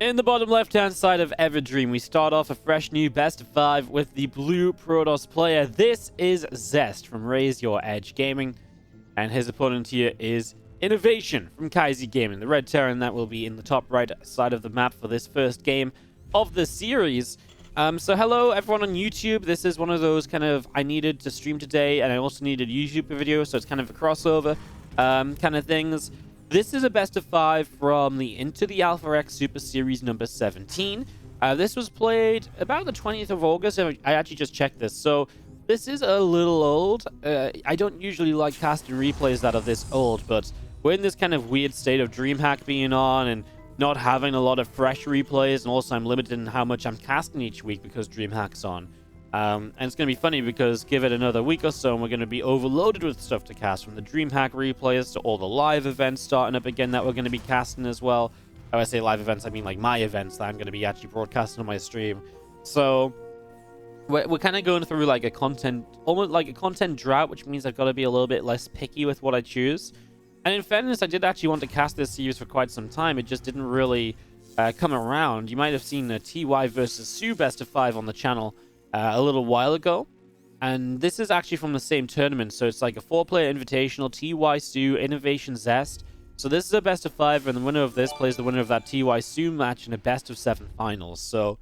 In the bottom left-hand side of Everdream, we start off a fresh new best of 5 with the blue Protoss player. This is Zest from Raise Your Edge Gaming, and his opponent here is INnoVation from Kaizi Gaming, the red Terran that will be in the top right side of the map for this first game of the series. So hello everyone on YouTube. This is one of those kind of, I needed to stream today, and I also needed a YouTube video, so it's kind of a crossover kind of things. This is a best of 5 from the Into the AlphaX Super Series number 17. This was played about the 20th of August. I actually just checked this, so this is a little old. I don't usually like casting replays that are this old, but we're in this kind of weird state of DreamHack being on and not having a lot of fresh replays, and also I'm limited in how much I'm casting each week because DreamHack's on. And it's going to be funny because give it another week or so and we're going to be overloaded with stuff to cast, from the DreamHack replays to all the live events starting up again that we're going to be casting as well. When I say live events, I mean like my events that I'm going to be actually broadcasting on my stream. So we're kind of going through like a content, almost like a content drought, which means I've got to be a little bit less picky with what I choose. And in fairness, I did actually want to cast this series for quite some time. It just didn't really come around. You might have seen a TY versus Sue best of 5 on the channel a little while ago, and this is actually from the same tournament, so it's like a 4-player invitational. TY Sue, INnoVation Zest. So this is a best of 5, and the winner of this plays the winner of that TY Sue match in a best of 7 finals. So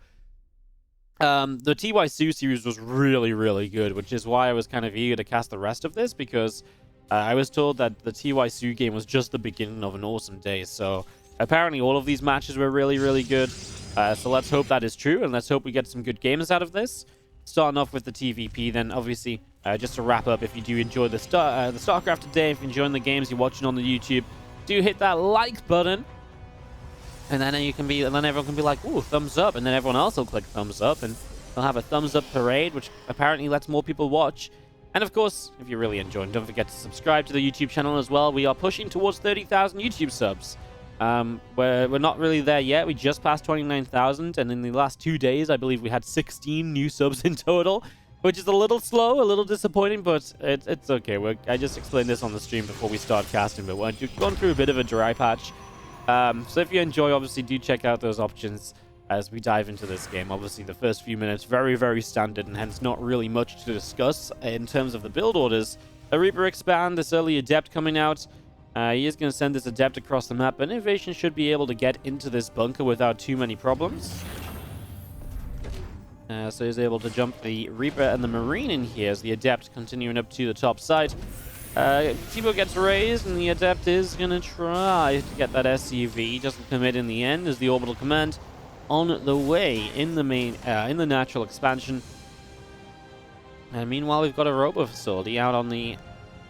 the TY Sue series was really good, which is why I was kind of eager to cast the rest of this, because I was told that the TY Sue game was just the beginning of an awesome day. So apparently all of these matches were really good. So let's hope that is true, and let's hope we get some good games out of this. Starting off with the TvP, then obviously, just to wrap up, if you do enjoy the StarCraft today, if you're enjoying the games you're watching on the YouTube, do hit that like button, and then everyone can be like, ooh, thumbs up, and then everyone else will click thumbs up, and they'll have a thumbs up parade, which apparently lets more people watch. And of course, if you're really enjoying, don't forget to subscribe to the YouTube channel as well. We are pushing towards 30,000 YouTube subs. We're not really there yet. We just passed 29,000, and in the last 2 days, I believe we had 16 new subs in total, which is a little slow, a little disappointing, but it's okay. I just explained this on the stream before we start casting, but we're going through a bit of a dry patch. So if you enjoy, obviously, do check out those options as we dive into this game. Obviously, the first few minutes, very standard, and hence not really much to discuss in terms of the build orders. A Reaper expand, this early Adept coming out. He is going to send this Adept across the map, but INnoVation should be able to get into this bunker without too many problems. So he's able to jump the Reaper and the Marine in here as the Adept continuing up to the top side. T-Bow gets raised, and the Adept is going to try to get that SCV. Doesn't commit in the end as the Orbital Command on the way in the main, in the natural expansion. And meanwhile, we've got a Robo facility out on the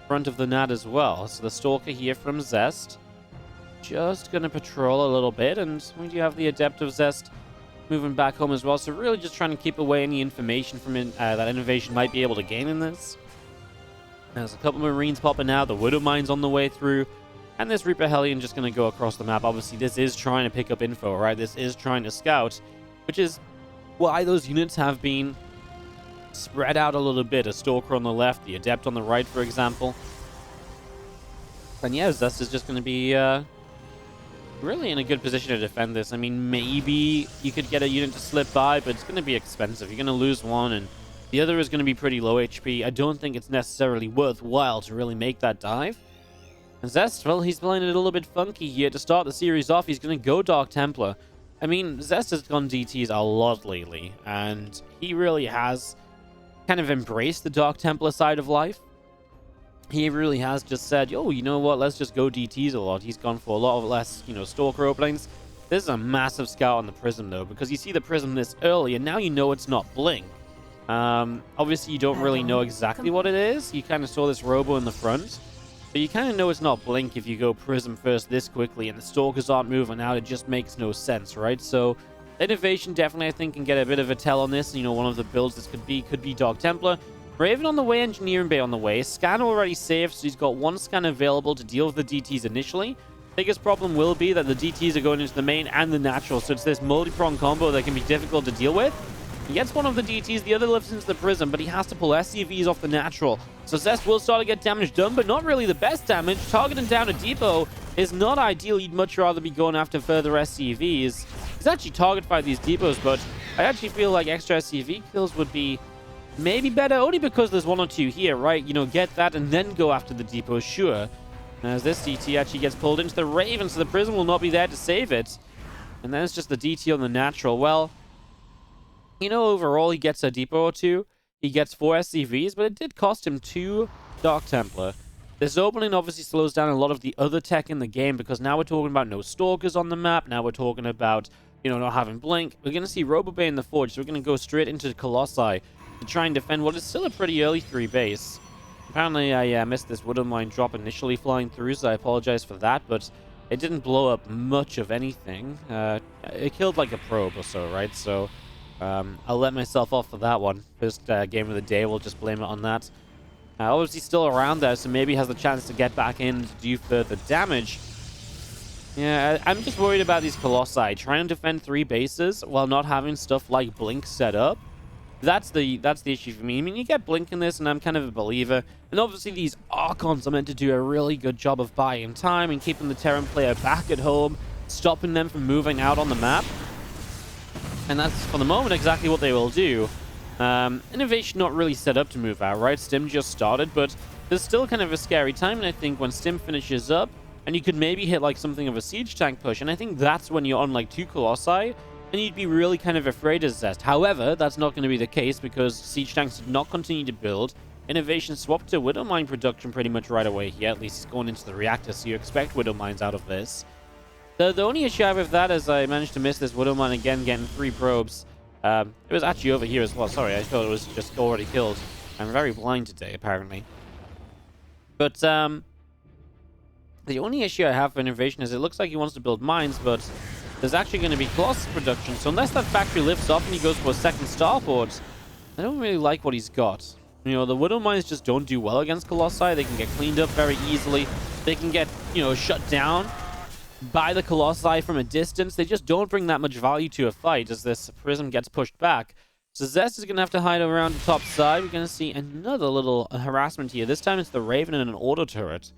front of the NAD as well. So the Stalker here from Zest, just going to patrol a little bit, and we do have the Adept of Zest moving back home as well. So really just trying to keep away any information from that INnoVation might be able to gain in this. There's a couple Marines popping out, the Widow Mine's on the way through, and this Reaper Hellion just going to go across the map. Obviously, this is trying to pick up info, right? This is trying to scout, which is why those units have been spread out a little bit. A Stalker on the left, the Adept on the right, for example. And yeah, Zest is just going to be really in a good position to defend this. I mean, maybe you could get a unit to slip by, but it's going to be expensive. You're going to lose one, and the other is going to be pretty low HP. I don't think it's necessarily worthwhile to really make that dive. And Zest, well, he's playing it a little bit funky here. To start the series off, he's going to go Dark Templar. I mean, Zest has gone DTs a lot lately, and he really has kind of embraced the Dark Templar side of life. He really has just said, yo, you know what, let's just go DTs a lot. He's gone for a lot of less, Stalker openings. This is a massive scout on the Prism, though, because you see the Prism this early, and now you know it's not Blink. Obviously, you don't really know exactly what it is. You kind of saw this Robo in the front, but you kind of know it's not Blink if you go Prism first this quickly, and the Stalkers aren't moving out. It just makes no sense, right? So INnoVation definitely, I think, can get a bit of a tell on this. One of the builds this could be Dark Templar. Raven on the way, Engineering Bay on the way. Scan already saved, so he's got one scan available to deal with the DTs initially. Biggest problem will be that the DTs are going into the main and the natural, so it's this multi-prong combo that can be difficult to deal with. He gets one of the DTs, the other lifts into the Prism, but he has to pull SCVs off the natural. So Zest will start to get damage done, but not really the best damage. Targeting down a depot is not ideal. You'd much rather be going after further SCVs. He's It's actually target fire these depots, but I actually feel like extra SCV kills would be maybe better, only because there's 1 or 2 here, right? You know, get that and then go after the depot, sure. As this DT actually gets pulled into the Raven, so the Prism will not be there to save it. And then it's just the DT on the natural. Well, you know, overall he gets a depot or 2. He gets 4 SCVs, but it did cost him 2 Dark Templar. This opening obviously slows down a lot of the other tech in the game, because now we're talking about no Stalkers on the map. Now we're talking about, you know, not having Blink. We're going to see Robobay in the Forge, so we're going to go straight into Colossi to try and defend what is still a pretty early 3 base. Apparently, I missed this Widowmine drop initially flying through, so I apologize for that, but it didn't blow up much of anything. It killed like a probe or so, right? So I'll let myself off for that one. First game of the day, we'll just blame it on that. Obviously still around there, so maybe has the chance to get back in to do further damage. Yeah, I'm just worried about these Colossi. Trying to defend 3 bases while not having stuff like Blink set up. That's the issue for me. I mean, you get Blink in this, and I'm kind of a believer. And obviously, these Archons are meant to do a really good job of buying time and keeping the Terran player back at home, stopping them from moving out on the map. And that's, for the moment, exactly what they will do. INnoVation not really set up to move out, right? Stim just started, but there's still kind of a scary time, and I think when Stim finishes up, and you could maybe hit like something of a siege tank push, and I think that's when you're on like 2 Colossi, and you'd be really kind of afraid of Zest. However, that's not going to be the case because siege tanks did not continue to build. INnoVation swapped to Widowmine production pretty much right away here. At least it's going into the reactor, so you expect Widowmines out of this. The only issue I have with that is I managed to miss this Widowmine again, getting 3 probes. It was actually over here as well. Sorry, I thought it was just already killed. I'm very blind today, apparently. But the only issue I have for INnoVation is it looks like he wants to build mines, but there's actually going to be Colossus production. So unless that factory lifts off and he goes for a second starport, I don't really like what he's got. You know, the Widow Mines just don't do well against Colossi. They can get cleaned up very easily. They can get, you know, shut down by the Colossi from a distance. They just don't bring that much value to a fight as this Prism gets pushed back. So Zest is going to have to hide around the top side. We're going to see another little harassment here. This time it's the Raven and an auto turret.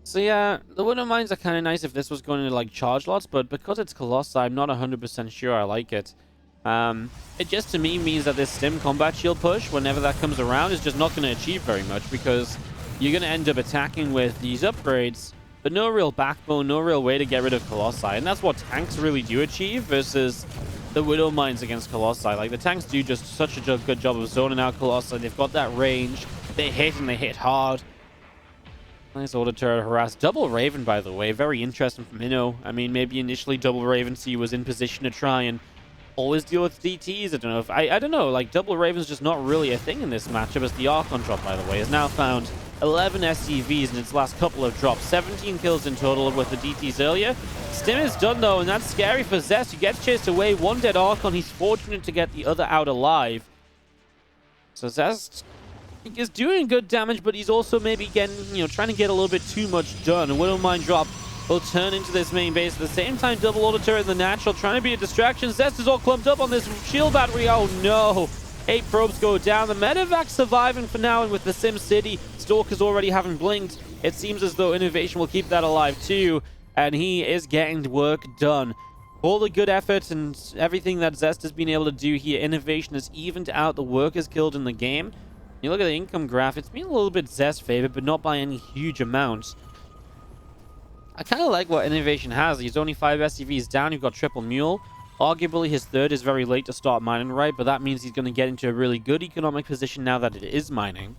So yeah, the Widow Mines are kind of nice if this was going into like charge lots, but because it's Colossi, I'm not 100% sure I like it. It just to me means that this Stim combat shield push, whenever that comes around, is just not going to achieve very much because you're going to end up attacking with these upgrades, but no real backbone, no real way to get rid of Colossi. And that's what tanks really do achieve versus the Widow Mines against Colossi. Like, the tanks do just such a good job of zoning out Colossi. They've got that range. They hit and they hit hard. Nice auto turret harass. Double Raven, by the way. Very interesting from Inno. I mean, maybe initially Double Raven C was in position to try and always deal with DTs. I don't know if... I don't know. Like, Double Raven's just not really a thing in this matchup, as the Archon drop, by the way, has now found 11 SCVs in its last couple of drops. 17 kills in total with the DTs earlier. Stim is done, though, and that's scary for Zest. He gets chased away. One dead Archon. He's fortunate to get the other out alive. So Zest is doing good damage, but he's also maybe getting, you know, trying to get a little bit too much done. A Widow Mine drop will turn into this main base. At the same time, double auto turret in the natural, trying to be a distraction. Zest is all clumped up on this shield battery. Oh no! 8 probes go down. The medevac surviving for now, and with the Sim City, Stalkers already having blinked, it seems as though INnoVation will keep that alive too, and he is getting work done. All the good effort and everything that Zest has been able to do here, INnoVation has evened out the workers killed in the game. You look at the income graph, it's been a little bit Zest favored, but not by any huge amounts. I kind of like what INnoVation has. He's only 5 SCVs down. You've got Triple Mule. Arguably, his third is very late to start mining, right? But that means he's going to get into a really good economic position now that it is mining.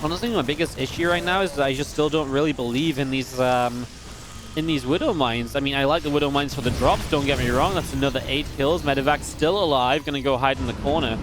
Honestly, my biggest issue right now is that I just still don't really believe in these Widow Mines. I mean, I like the Widow Mines for the drops, don't get me wrong. That's another 8 kills. Medevac's still alive, going to go hide in the corner.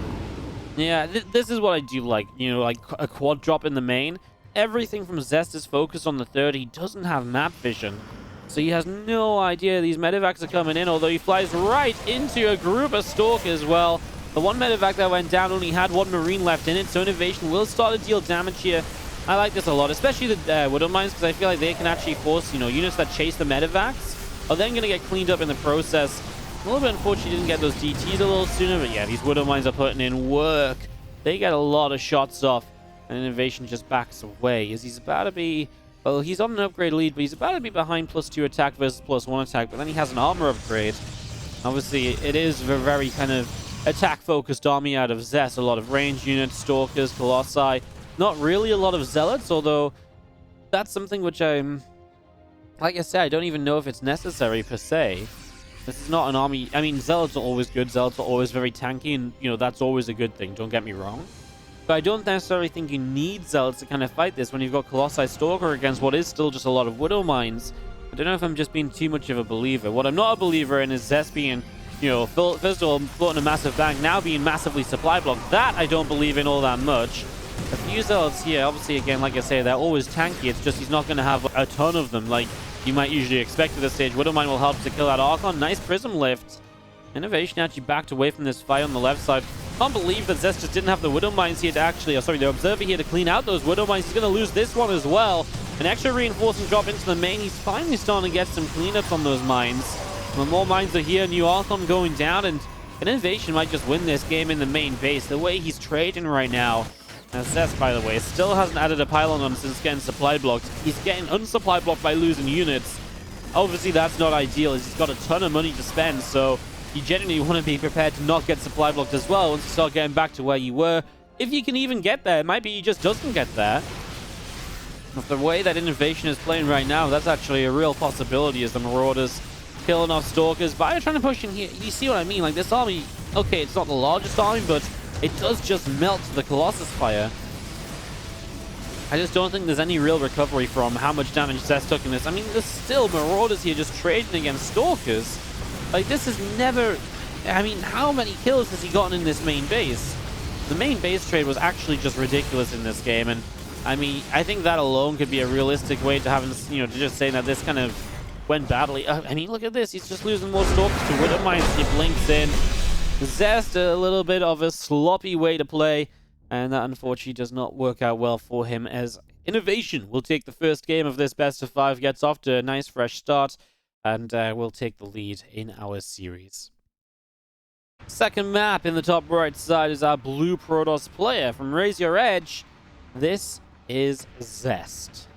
Yeah, this is what I do like. You know, like a quad drop in the main. Everything from Zest is focused on the third. He doesn't have map vision, so he has no idea these medevacs are coming in, although he flies right into a group of Stalkers as well. The one medevac that went down only had 1 Marine left in it, so INnoVation will start to deal damage here. I like this a lot, especially the Widow Mines, because I feel like they can actually force, you know, units that chase the medevacs are then going to get cleaned up in the process. A little bit unfortunate he didn't get those DTs a little sooner, but yeah, these Widow Mines are putting in work. They get a lot of shots off, and INnoVation just backs away as he's about to be Well, he's on an upgrade lead, but he's about to be behind +2 attack versus +1 attack, but then he has an armor upgrade. Obviously, it is a very kind of attack-focused army out of Zest. A lot of range units, stalkers, colossi. Not really a lot of zealots, although that's something which like I said, I don't even know if it's necessary per se. This is not an army. I mean, zealots are always good. Zealots are always very tanky, and, you know, that's always a good thing. Don't get me wrong. But I don't necessarily think you need zealots to kind of fight this when you've got Colossi Stalker against what is still just a lot of Widow Mines. I don't know if I'm just being too much of a believer. What I'm not a believer in is Zest being, you know, first of all, floating a massive bank, now being massively supply blocked. That I don't believe in all that much. A few zealots here, obviously, again, like I say, they're always tanky. It's just he's not going to have a ton of them like you might usually expect at this stage. Widow Mine will help to kill that Archon. Nice Prism lift. INnoVation actually backed away from this fight on the left side. Can't believe that Zest just didn't have the Widow Mines here to actually, the Observer here to clean out those Widow Mines. He's going to lose this one as well. An extra reinforcing drop into the main. He's finally starting to get some cleanups on those mines. The more mines are here, new Archon going down, and INnoVation might just win this game in the main base. The way he's trading right now. Now Zest, by the way, still hasn't added a pylon on since getting supply blocked. He's getting unsupply blocked by losing units. Obviously, that's not ideal, as he's got a ton of money to spend, so you genuinely want to be prepared to not get supply blocked as well once you start getting back to where you were. If you can even get there, it might be he just doesn't get there. With the way that INnoVation is playing right now, that's actually a real possibility as the Marauders killing off Stalkers. Bio trying to push in here. You see what I mean? Like, this army, okay, it's not the largest army, but it does just melt the Colossus Fire. I just don't think there's any real recovery from how much damage Zest took in this. I mean, there's still Marauders here just trading against Stalkers. Like, this is never... I mean, how many kills has he gotten in this main base? The main base trade was actually just ridiculous in this game, and I mean, I think that alone could be a realistic way to have, you know, to just say that this kind of went badly. I mean, look at this. He's just losing more Stalkers to Widow Mines. He blinks in. Zest, a little bit of a sloppy way to play, and that unfortunately does not work out well for him, as INnoVation will take the first game of this best of 5, gets off to a nice fresh start, and will take the lead in our series. Second map in the top right side is our blue Protoss player from Raise Your Edge. This is Zest.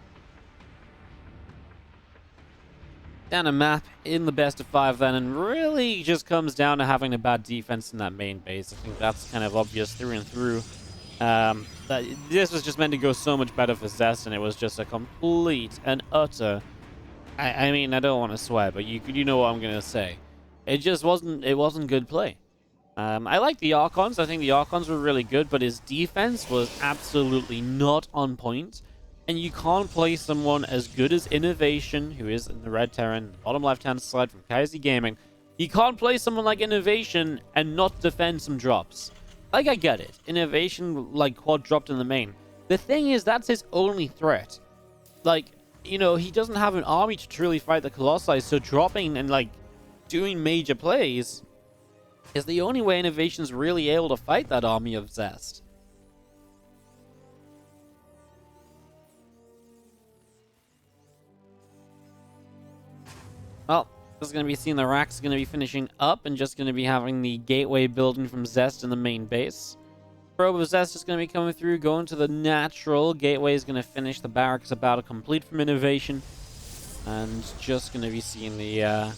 Down a map in the best of 5 then, and really just comes down to having a bad defense in that main base. I think that's kind of obvious through and through. This was just meant to go so much better for Zest, and it was just a complete and utter... I mean, I don't want to swear, but you know what I'm going to say. It just wasn't good play. I like the Archons. I think the Archons were really good, but his defense was absolutely not on point. And you can't play someone as good as INnoVation, who is in the red Terran, bottom left-hand side from Kaiser Gaming. You can't play someone like INnoVation and not defend some drops. Like, I get it. INnoVation, like, quad dropped in the main. The thing is, that's his only threat. Like, you know, he doesn't have an army to truly fight the Colossi, so dropping and, like, doing major plays is the only way INnoVation's really able to fight that army of Zest. Well, just going to be seeing the racks going to be finishing up and just going to be having the gateway building from Zest in the main base. Probe of Zest is going to be coming through, going to the natural. Gateway is going to finish. The barracks about to complete from INnoVation. And just going to be seeing the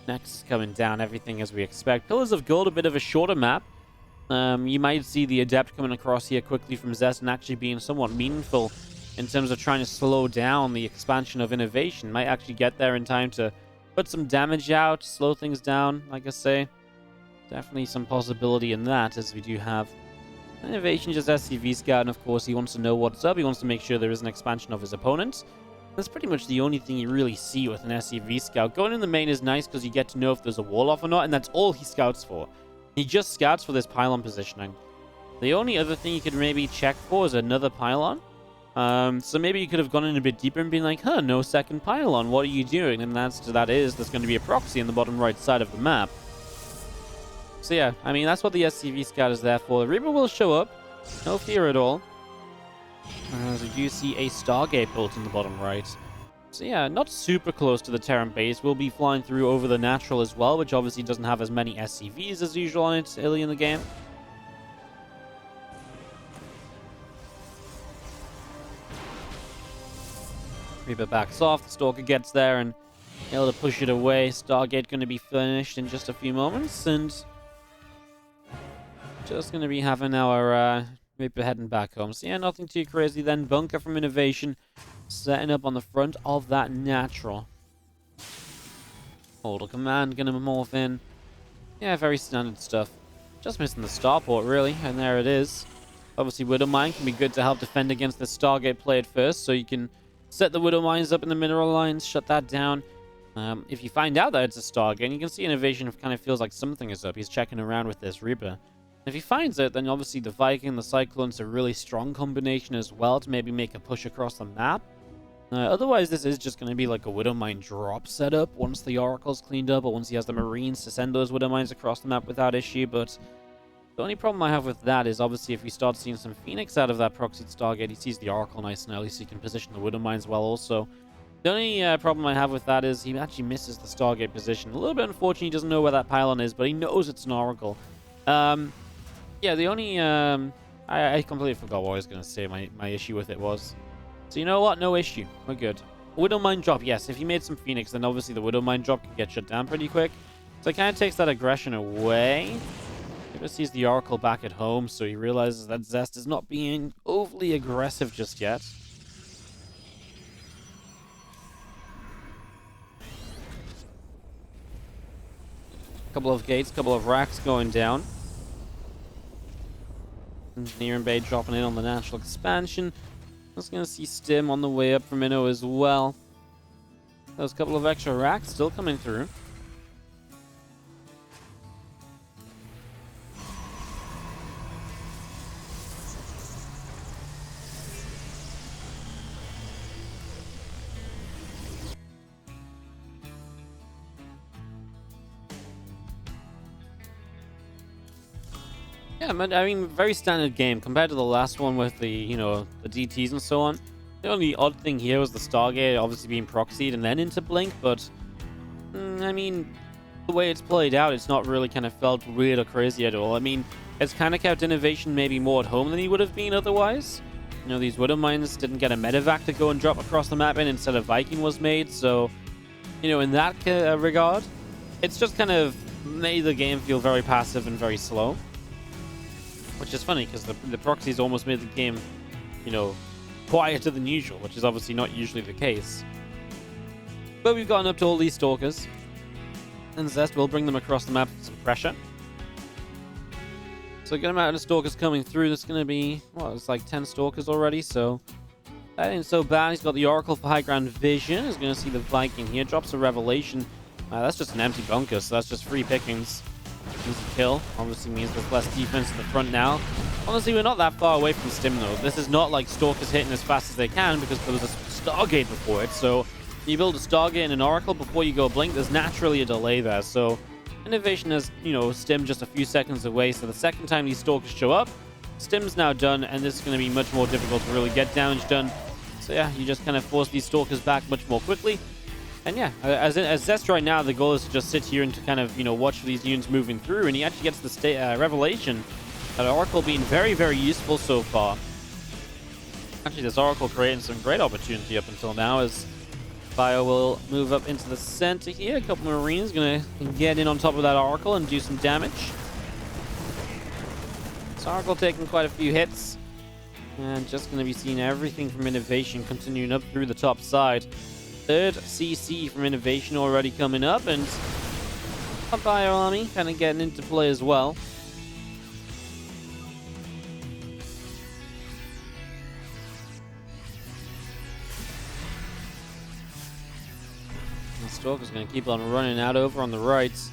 next coming down, everything as we expect. Pillars of Gold, a bit of a shorter map. You might see the Adept coming across here quickly from Zest and actually being somewhat meaningful in terms of trying to slow down the expansion of INnoVation. Might actually get there in time to put some damage out, slow things down, like I say. Definitely some possibility in that, as we do have INnoVation just SCV scout, and of course he wants to know what's up. He wants to make sure there is an expansion of his opponent. That's pretty much the only thing you really see with an SCV scout. Going in the main is nice because you get to know if there's a wall off or not, and that's all he scouts for. He just scouts for this pylon positioning. The only other thing you could maybe check for is another pylon. So maybe you could have gone in a bit deeper and been like, huh, no second pylon, what are you doing? And there's going to be a proxy in the bottom right side of the map. So yeah, I mean, that's what the SCV scout is there for. The Reaper will show up, no fear at all. As we do see a Stargate built in the bottom right. So yeah, not super close to the Terran base. We'll be flying through over the natural as well, which obviously doesn't have as many SCVs as usual on it early in the game. Reaper backs off. The Stalker gets there and able to push it away. Stargate going to be finished in just a few moments. And just going to be having our Reaper heading back home. So yeah, nothing too crazy then. Bunker from INnoVation setting up on the front of that natural. Hold a command, gonna morph in. Yeah, very standard stuff. Just missing the starport, really, and there it is. Obviously, Widow Mine can be good to help defend against the Stargate play at first, so you can set the Widow Mines up in the mineral lines, shut that down. If you find out that it's a Stargate, you can see INnoVation kind of feels like something is up. He's checking around with this Reaper. If he finds it, then obviously the Viking and the Cyclone's a really strong combination as well to maybe make a push across the map. Otherwise, this is just going to be like a Widow Mine drop setup once the Oracle's cleaned up, or once he has the Marines to send those Widow Mines across the map without issue. But the only problem I have with that is obviously if we start seeing some Phoenix out of that proxied Stargate, he sees the Oracle nice and early, so he can position the Widow Mines well also. The only problem I have with that is he actually misses the Stargate position. A little bit unfortunate he doesn't know where that pylon is, but he knows it's an Oracle. Yeah, the only... I completely forgot what I was going to say my issue with it was. So you know what? No issue. We're good. Widow Mine drop, yes. If he made some Phoenix, then obviously the Widow Mine drop can get shut down pretty quick. So it kind of takes that aggression away. He just sees the Oracle back at home, so he realizes that Zest is not being overly aggressive just yet. Couple of gates, couple of racks going down. Engineering Bay dropping in on the natural expansion. Just going to see Stim on the way up from Inno as well. Those couple of extra racks still coming through. Yeah, I mean, very standard game compared to the last one with the, you know, the DTs and so on. The only odd thing here was the Stargate obviously being proxied and then into Blink, but I mean, the way it's played out, it's not really kind of felt weird or crazy at all. I mean, it's kind of kept INnoVation maybe more at home than he would have been otherwise. You know, these Widow Mines didn't get a medevac to go and drop across the map in, instead of Viking was made, so, you know, in that regard, it's just kind of made the game feel very passive and very slow. Which is funny, because the proxies almost made the game, you know, quieter than usual, which is obviously not usually the case. But we've gotten up to all these Stalkers, and Zest will bring them across the map with some pressure. So get amount of Stalkers coming through. There's going to be, well, it's like 10 Stalkers already, so that ain't so bad. He's got the Oracle for high ground vision. He's going to see the Viking here. Drops a Revelation. That's just an empty bunker, so that's just free pickings. Easy kill. Obviously means there's less defense in the front now. Honestly, we're not that far away from Stim, though. This is not like Stalkers hitting as fast as they can, because there was a Stargate before it. So you build a Stargate and an Oracle before you go Blink, there's naturally a delay there. So INnoVation has, you know, Stim just a few seconds away. So the second time these Stalkers show up, Stim's now done, and this is going to be much more difficult to really get damage done. So yeah, you just kind of force these Stalkers back much more quickly. And yeah, as Zest right now, the goal is to just sit here and to kind of, you know, watch for these units moving through. And he actually gets the Revelation. That Oracle being very, very useful so far. Actually, this Oracle creating some great opportunity up until now, as Bio will move up into the center here. A couple Marines going to get in on top of that Oracle and do some damage. So Oracle taking quite a few hits. And just going to be seeing everything from INnoVation continuing up through the top side. Third CC from INnoVation already coming up, and a Bio Army kind of getting into play as well. The Stalker's going to keep on running out over on the right. So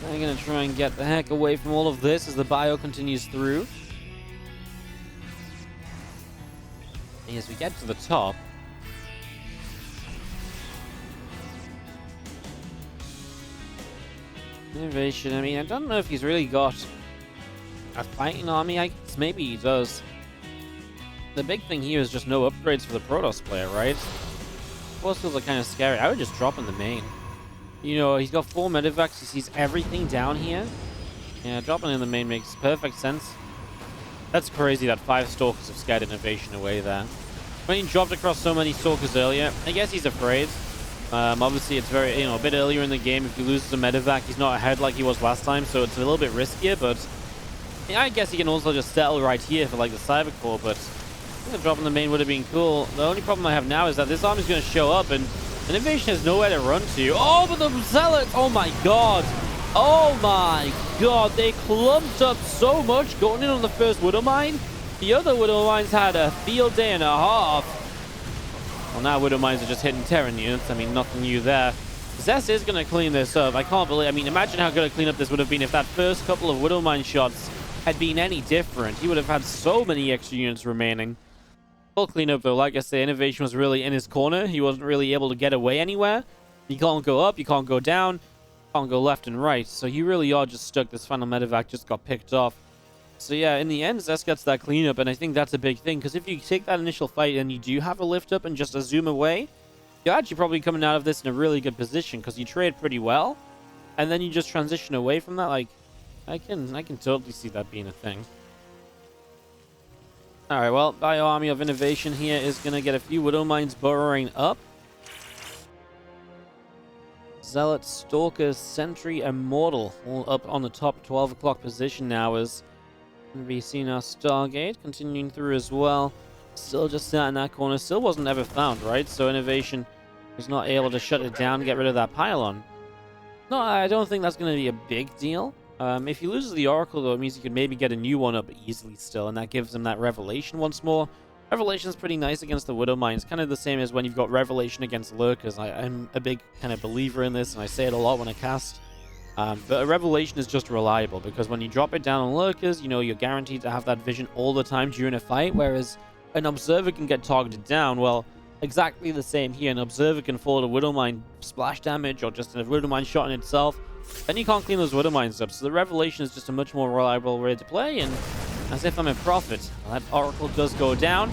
they're going to try and get the heck away from all of this as the Bio continues through. And as we get to the top, INnoVation, I mean, I don't know if he's really got a fighting army. I guess maybe he does. The big thing here is just no upgrades for the Protoss player, right? Force fields are kind of scary. I would just drop in the main. You know, he's got 4 medevacs. He sees everything down here. Yeah, dropping in the main makes perfect sense. That's crazy that 5 Stalkers have scared INnoVation away there. when he dropped across so many Stalkers earlier, I guess he's afraid. Obviously, it's very, a bit earlier in the game. If he loses a medevac, he's not ahead like he was last time, so it's a little bit riskier, but yeah, I guess he can also just settle right here for like the Cyber Core, but I think the drop in the main would have been cool. The only problem I have now is that this army's going to show up, and INnoVation has nowhere to run to. Oh, but the Zealots! Oh my god! Oh my god! They clumped up so much going in on the first Widow Mine. The other Widow Mines had a field day and a half. Well, now Widow Mines are just hitting Terran units. I mean, nothing new there. Zest is going to clean this up. I can't believe... I mean, imagine how good a cleanup this would have been if that first couple of Widow Mine shots had been any different. He would have had so many extra units remaining. Full cleanup, though. Like I say, INnoVation was really in his corner. He wasn't really able to get away anywhere. You can't go up. You can't go down. You can't go left and right. So you really are just stuck. This final medevac just got picked off. So yeah, in the end, Zest gets that cleanup, and I think that's a big thing, because if you take that initial fight and you do have a lift up and just a zoom away, you're actually probably coming out of this in a really good position, because you trade pretty well, and then you just transition away from that. Like, I can totally see that being a thing. Alright, well, Bio Army of INnoVation here is going to get a few Widow Mines burrowing up. Zealot, Stalker, Sentry, Immortal, all up on the top 12 o'clock position now as we've seen our Stargate continuing through as well. Still just sat in that corner. Still wasn't ever found, right? So INnoVation was not able to shut it down and get rid of that pylon. No, I don't think that's going to be a big deal. If he loses the Oracle, though, it means he could maybe get a new one up easily still, and that gives him that Revelation once more. Revelation's pretty nice against the Widow Mines. Kind of the same as when you've got Revelation against Lurkers. I'm a big kind of believer in this, and I say it a lot when I cast. But a Revelation is just reliable, because when you drop it down on Lurkers, you're guaranteed to have that vision all the time during a fight, whereas an Observer can get targeted down. Well, exactly the same here. An Observer can fall to Widow Mine splash damage, or just a Widow Mine shot in itself. Then you can't clean those Widow Mines up, so the Revelation is just a much more reliable way to play, and as if I'm a prophet, that Oracle does go down,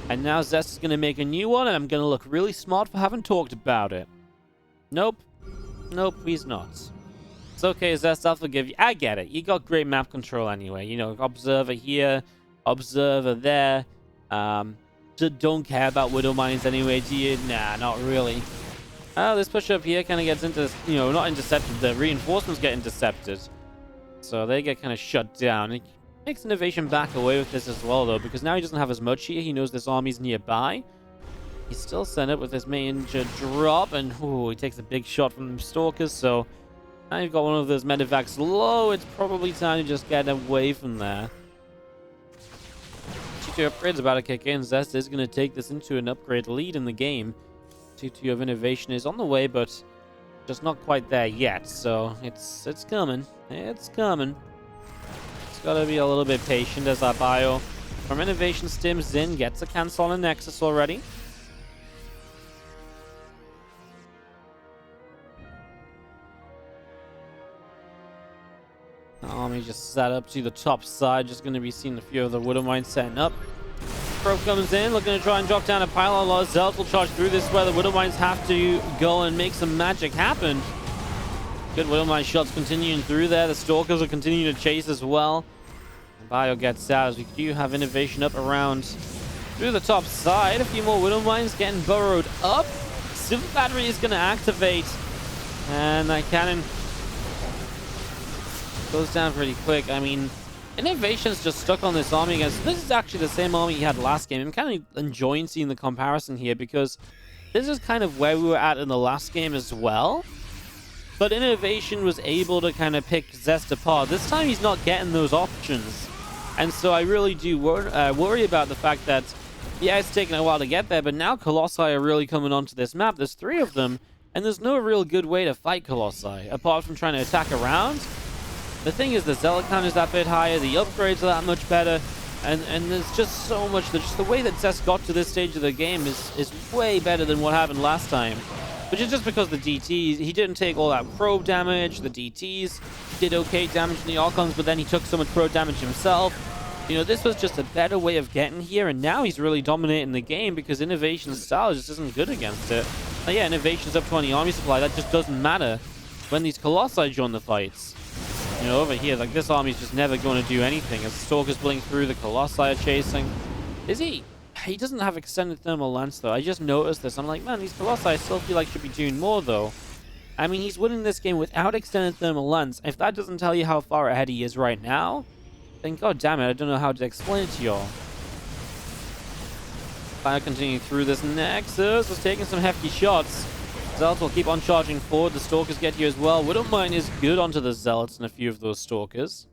and now Zest is going to make a new one, and I'm going to look really smart for having talked about it. Nope, he's not. It's okay, Zest, I'll forgive you. I get it. You got great map control anyway. Observer here, Observer there. Just don't care about Widow Mines anyway, do you? Nah, not really. This push up here kind of gets into, not intercepted. The reinforcements get intercepted. So they get kind of shut down. It makes INnoVation back away with this as well, though, because now he doesn't have as much here. He knows this army's nearby. He's still sent up with this major drop, and he takes a big shot from the Stalkers, so now you've got one of those medevacs low. It's probably time to just get away from there. T2 upgrade's about to kick in. Zest is going to take this into an upgrade lead in the game. T2 of INnoVation is on the way, but just not quite there yet. So it's coming. It's coming. It's got to be a little bit patient as our bio from INnoVation stims in, gets a cancel on a Nexus already. Army just sat up to the top side. Just going to be seeing a few of the Widow Mines setting up. Probe comes in, looking to try and drop down a pylon. A lot of Zealots will charge through this, where the Widow Mines have to go and make some magic happen. Good Widow Mine shots continuing through there. The Stalkers will continue to chase as well. And Bio gets out as we do have INnoVation up around through the top side. A few more Widow Mines getting burrowed up. Super Battery is going to activate. And that cannon goes down pretty quick. I mean, INnoVation's just stuck on this army against... This is actually the same army he had last game. I'm kind of enjoying seeing the comparison here, because this is kind of where we were at in the last game as well. But INnoVation was able to kind of pick Zest apart. This time he's not getting those options. And so I really do worry about the fact that, yeah, it's taken a while to get there, but now Colossi are really coming onto this map. There's 3 of them, and there's no real good way to fight Colossi, apart from trying to attack around. The thing is, the Zealot count is that bit higher, the upgrades are that much better, and there's just so much. Just the way that Zest got to this stage of the game is way better than what happened last time. Which is just because the DTs, he didn't take all that probe damage. The DTs did okay damage in the Archons, but then he took so much probe damage himself. This was just a better way of getting here, and now he's really dominating the game because INnoVation's style just isn't good against it. Yeah, INnoVation's up 20 army supply. That just doesn't matter when these Colossi join the fights. Over here, like, this army's just never going to do anything as Stalkers blink through, the Colossi are chasing. Is he? he doesn't have extended thermal lance, though. I just noticed this. I'm like, man, these Colossi I still feel like should be doing more, though. I mean, he's winning this game without extended thermal lance. If that doesn't tell you how far ahead he is right now, then god damn it, I don't know how to explain it to y'all. Fire continuing through this Nexus was taking some hefty shots. Zealots will keep on charging forward. The Stalkers get here as well. Widowmine is good onto the Zealots and a few of those Stalkers.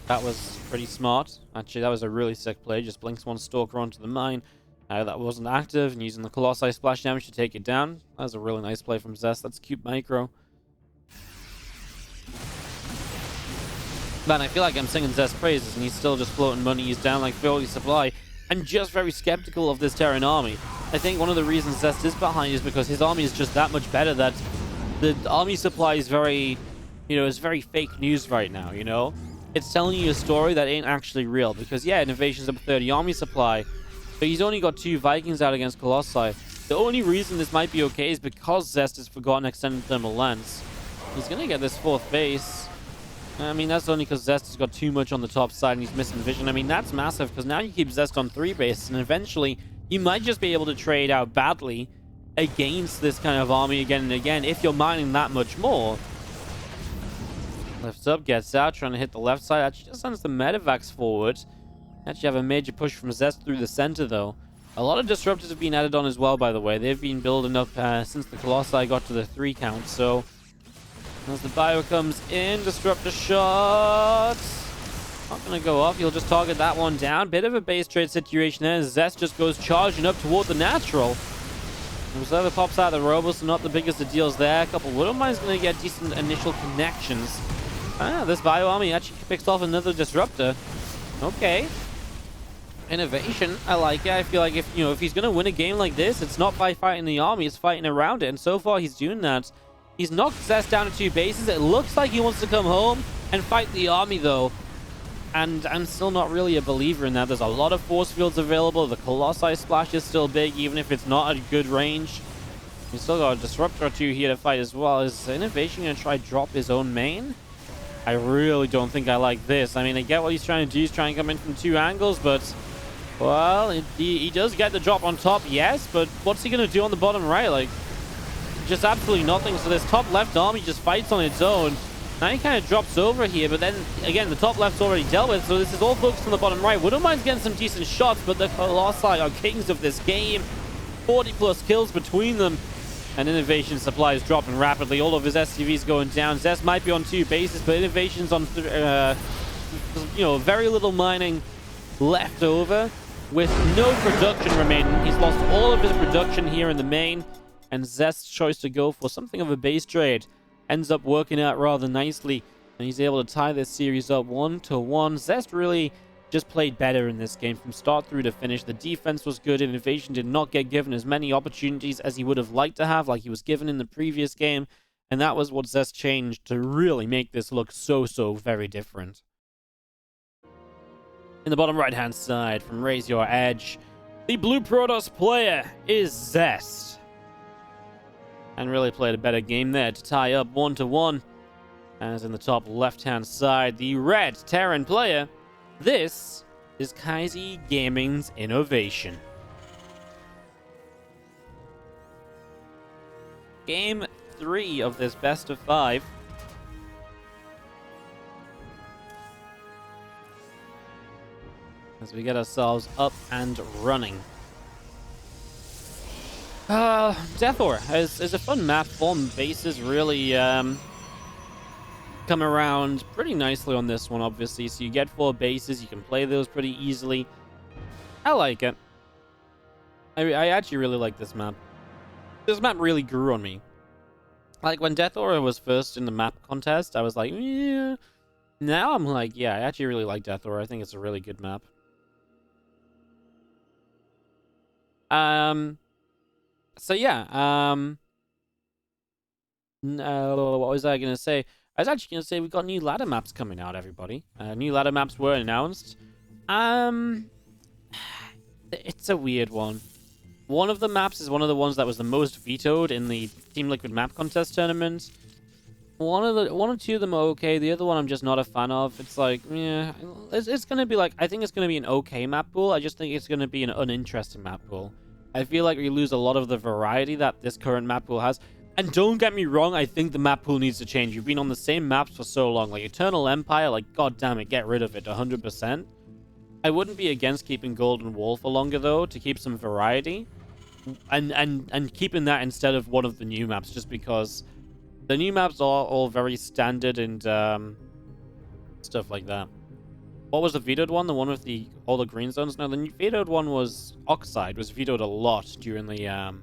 That was pretty smart. Actually, that was a really sick play. Just blinks one Stalker onto the mine. That wasn't active, and using the Colossi splash damage to take it down. That was a really nice play from Zest. That's cute micro. Man, I feel like I'm singing Zest praises, and he's still just floating money. He's down like 40 supply. I'm just very skeptical of this Terran army. I think one of the reasons Zest is behind is because his army is just that much better that the army supply is very, is very fake news right now, It's telling you a story that ain't actually real. Because, yeah, INnoVation's up 30 army supply, but he's only got 2 Vikings out against Colossi. The only reason this might be okay is because Zest has forgotten extended thermal lens. He's going to get this 4th base. I mean, that's only because Zest has got too much on the top side and he's missing vision. I mean, that's massive because now you keep Zest on 3 bases, and eventually you might just be able to trade out badly against this kind of army again and again if you're mining that much more. Lifts up, gets out, trying to hit the left side. Actually just sends the Medivacs forward. Actually have a major push from Zest through the center, though. A lot of disruptors have been added on as well, by the way. They've been building up since the Colossi got to the 3 count, so as the bio comes in, disruptor shot. Not going to go off. He'll just target that one down. Bit of a base trade situation there. Zest just goes charging up toward the natural. Observer pops out the Robo, so not the biggest of deals there. A couple Widowmine's going to get decent initial connections. This bio army actually picks off another disruptor. Okay. INnoVation, I like it. I feel like if he's going to win a game like this, it's not by fighting the army, it's fighting around it. And so far, he's doing that. He's knocked Zest down to 2 bases. It looks like he wants to come home and fight the army, though. And I'm still not really a believer in that. There's a lot of force fields available. The Colossi splash is still big, even if it's not at good range. He's still got a disruptor or 2 here to fight as well. Is INnoVation going to try to drop his own main? I really don't think I like this. I mean, I get what he's trying to do. He's trying to come in from 2 angles, but well, he does get the drop on top, yes, but what's he going to do on the bottom right? Like, just absolutely nothing. So this top left army just fights on its own. Now he kind of drops over here, but then again, the top left's already dealt with, so this is all focused on the bottom right. Widowmine's getting some decent shots, but the Colossi are kings of this game. 40+ kills between them, and INnoVation supply is dropping rapidly. All of his SCVs going down. Zest might be on 2 bases, but INnoVation's on, very little mining left over with no production remaining. He's lost all of his production here in the main, and Zest's choice to go for something of a base trade ends up working out rather nicely, and he's able to tie this series up 1-1. Zest really just played better in this game from start through to finish. The defense was good. INnoVation did not get given as many opportunities as he would have liked to have, like he was given in the previous game, and that was what Zest changed to really make this look so very different. In the bottom right-hand side from Raise Your Edge, the blue Protoss player is Zest. And really played a better game there to tie up 1-1. As in the top left-hand side, the red Terran player, this is Kaisi Gaming's INnoVation. Game 3 of this best of 5. As we get ourselves up and running. Death Aura is a fun map. 4 bases really come around pretty nicely on this one, obviously. So you get 4 bases, you can play those pretty easily. I like it. I actually really like this map. This map really grew on me. Like when Death Aura was first in the map contest, I was like, yeah. Now I'm like, yeah, I actually really like Death Aura. I think it's a really good map. So yeah, no, what was I going to say? I was actually going to say we got new ladder maps coming out, everybody. New ladder maps were announced. It's a weird one. One of the maps is one of the ones that was the most vetoed in the Team Liquid map contest tournament. One or two of them are okay. The other one I'm just not a fan of. It's like, yeah, it's gonna be like, I think it's gonna be an okay map pool. I just think it's gonna be an uninteresting map pool. I feel like we lose a lot of the variety that this current map pool has. And don't get me wrong, I think the map pool needs to change. You've been on the same maps for so long. Like Eternal Empire, like, god damn it, get rid of it 100%. I wouldn't be against keeping Golden Wall for longer, though, to keep some variety. And keeping that instead of one of the new maps, just because the new maps are all very standard and stuff like that. What was the vetoed one? The one with all the green zones? No, the vetoed one was Oxide. Was vetoed a lot during the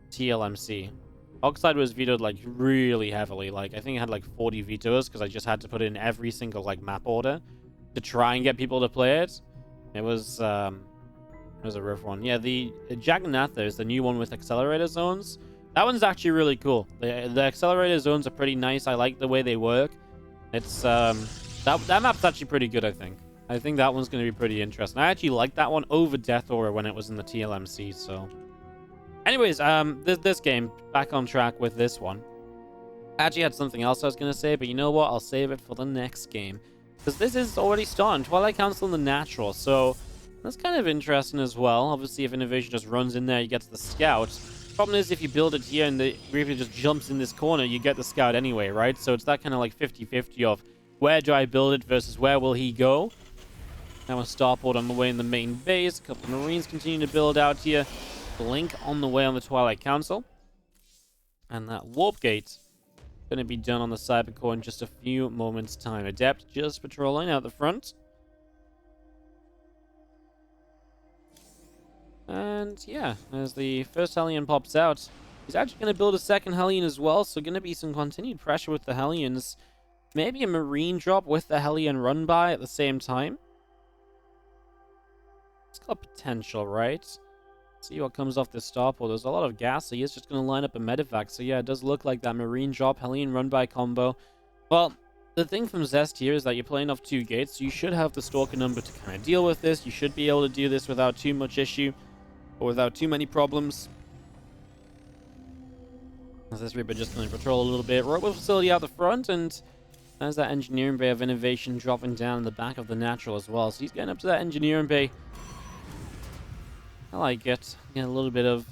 TLMC. Oxide was vetoed like really heavily. Like I think it had like 40 vetoes because I just had to put in every single like map order to try and get people to play it. It was a rough one. Yeah, the Jagannatha is the new one with accelerator zones. That one's actually really cool. The accelerator zones are pretty nice. I like the way they work. It's that map's actually pretty good, I think. I think that one's going to be pretty interesting. I actually like that one over Death Aura when it was in the TLMC, so... Anyways, this game, back on track with this one. I actually had something else I was going to say, but you know what? I'll save it for the next game. Because this is already starting. Twilight Council in the Natural, so... That's kind of interesting as well. Obviously, if INnoVation just runs in there, you get the Scout. Problem is, if you build it here and the Reaper just jumps in this corner, you get the Scout anyway, right? So it's that kind of like 50-50 of where do I build it versus where will he go? Now a starport on the way in the main base. A couple of Marines continue to build out here. Blink on the way on the Twilight Council. And that Warp Gate going to be done on the Cybercore in just a few moments' time. Adept just patrolling out the front. And yeah, as the first Hellion pops out, he's actually going to build a second Hellion as well, so going to be some continued pressure with the Hellions. Maybe a Marine drop with the Hellion run by at the same time. It's got potential, right? See what comes off this starport. There's a lot of gas, so he's just going to line up a medevac. So yeah, it does look like that Marine drop, Hellion run by combo. Well, the thing from Zest here is that you're playing off 2 gates, so you should have the Stalker number to kind of deal with this. You should be able to do this without too much issue, or without too many problems. As this Reaper just going to patrol a little bit. Robot facility out the front, and there's that engineering bay of INnoVation dropping down in the back of the Natural as well. So he's getting up to that engineering bay. I like it. Get a little bit of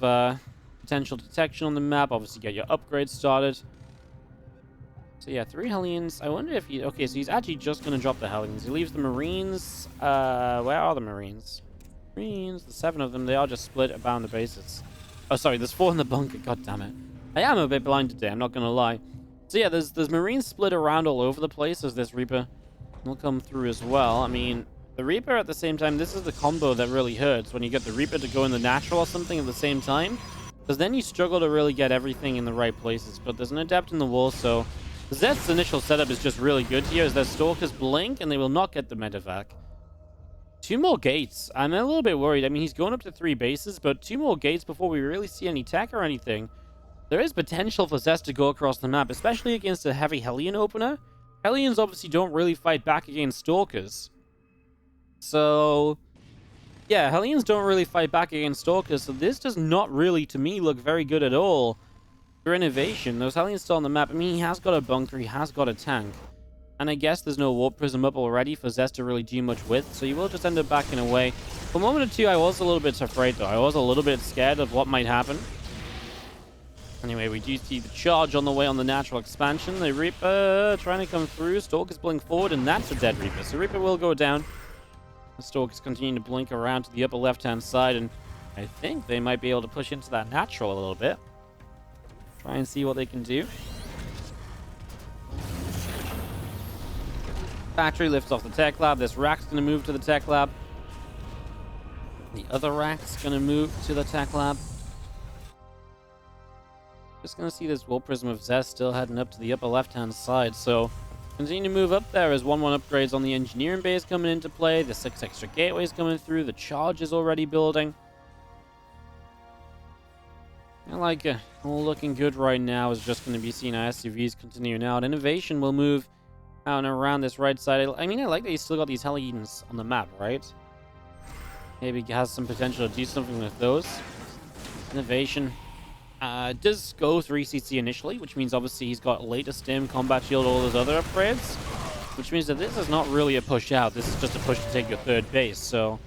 potential detection on the map. Obviously get your upgrades started. So yeah, 3 Hellions. I wonder if he... Okay, so he's actually just going to drop the Hellions. He leaves the Marines. Where are the Marines? Marines, the 7 of them, they are just split about the bases. Oh, sorry, there's 4 in the bunker. God damn it. I am a bit blind today, I'm not going to lie. So yeah, there's Marines split around all over the place as this Reaper will come through as well. I mean, the Reaper at the same time, this is the combo that really hurts when you get the Reaper to go in the Natural or something at the same time. Because then you struggle to really get everything in the right places. But there's an Adept in the wall, so Zest's initial setup is just really good here as their Stalkers blink and they will not get the medevac. 2 more gates. I'm a little bit worried. I mean, he's going up to 3 bases, but 2 more gates before we really see any tech or anything. There is potential for Zest to go across the map, especially against a heavy Hellion opener. Hellions obviously don't really fight back against Stalkers. So, yeah, Hellions don't really fight back against Stalkers, so this does not really, to me, look very good at all for INnoVation. Those Hellions still on the map. I mean, he has got a bunker, he has got a tank. And I guess there's no Warp Prism up already for Zest to really do much with, so you will just end up backing away. For a moment or two, I was a little bit afraid, though. I was a little bit scared of what might happen. Anyway, we do see the charge on the way on the Natural Expansion. The Reaper trying to come through. Stalkers blink forward, and that's a dead Reaper. So Reaper will go down. The Stalkers continue to blink around to the upper left-hand side, and I think they might be able to push into that Natural a little bit. Try and see what they can do. Factory lifts off the Tech Lab. This rack's going to move to the Tech Lab. The other rack's going to move to the Tech Lab. Just going to see this Warp Prism of Zest still heading up to the upper left-hand side. So, continue to move up there as 1-1 upgrades on the engineering base coming into play. The 6 extra gateways coming through. The charge is already building. I like it. All looking good right now is just going to be seeing our SUVs continuing out. INnoVation will move out and around this right side. I mean, I like that he's still got these Hellions on the map, right? Maybe he has some potential to do something with those. INnoVation Does go 3cc initially, which means obviously he's got later stim, combat shield, all those other upgrades, which means that this is not really a push out. This is just a push to take your third base. So